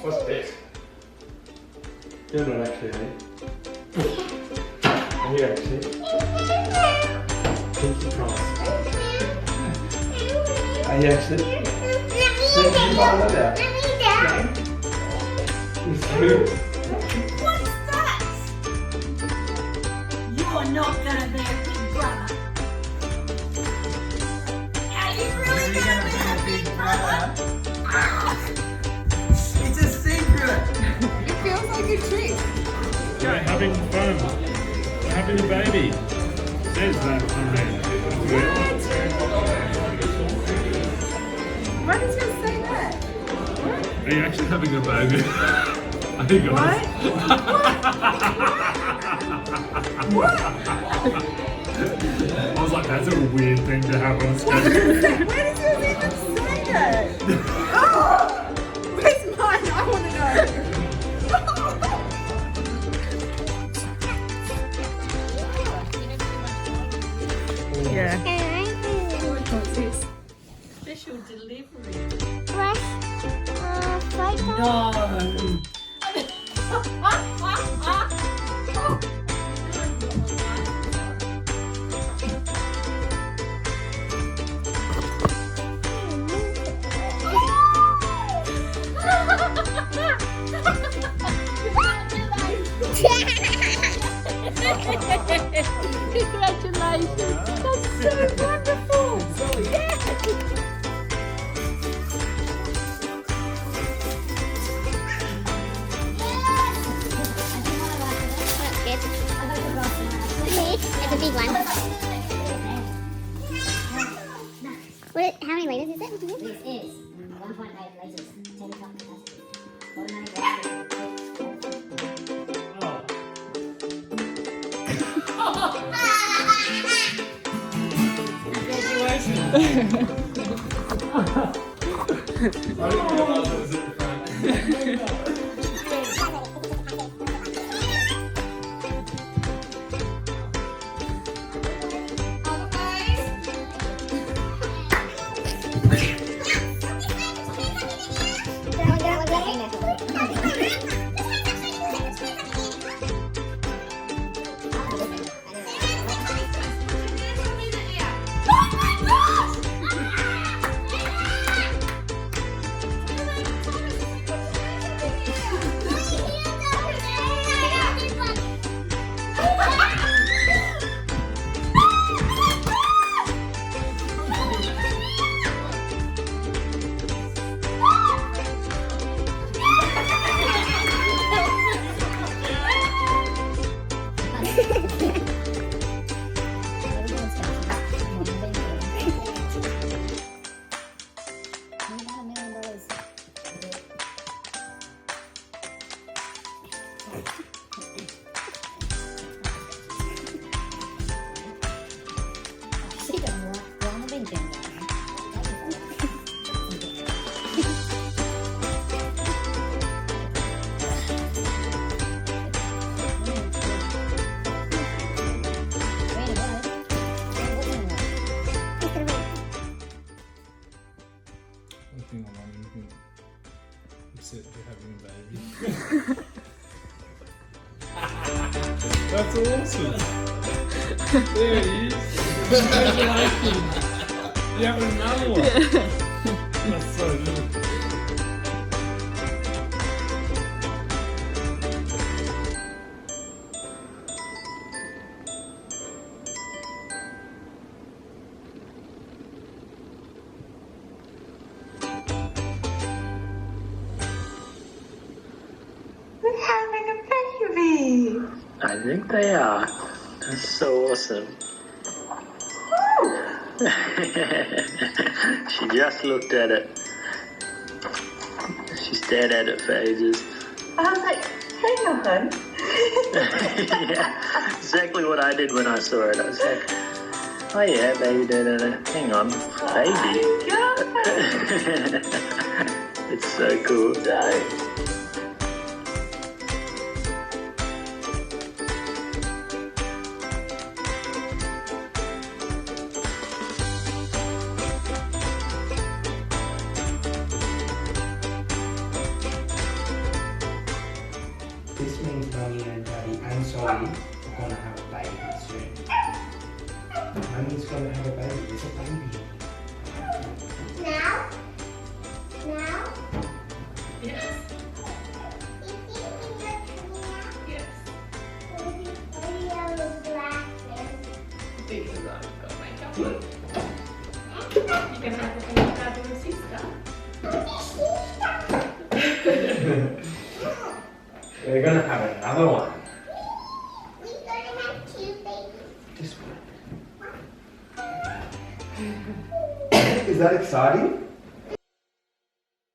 What's this? You're not actually, are you? Are you actually? Pinky promise. Are you actually? It's true. What's that? You're not gonna be a big brother. Are you really gonna be a big brother? It's a secret. It feels like a trick. We're having fun. We're having a baby. Says that on there. Why does it say that? Are you actually having a baby? I think I What? I was like, that's a weird thing to have on Where screen. does it even say that? Oh! Where's mine? I want to know. Yeah. What's this? Special delivery. No. Congratulations! That's so wonderful! Yeah. It's a big one. How many liters is it? This is 1.8 liters. 10 ton capacity. Automatic Upset you're having a baby. That's awesome. There it is. Congratulations. You have another one. That's so good. Having a baby. I think they are. That's so awesome. She just looked at it. She stared at it for ages. I was like, hang on. Yeah, exactly what I did when I saw it. I was like, oh yeah, baby, hang on, baby. It's so cool. This means Mummy and Daddy and Zoe are gonna have a baby soon. Mummy's gonna have a baby. There's a baby. Now? Now? Yes. You think you're coming out? Yes. Oreo is black then. This is not got makeup. You can have a baby brother and sister. We're gonna have another one. We're gonna have 2 babies. This one. Is that exciting?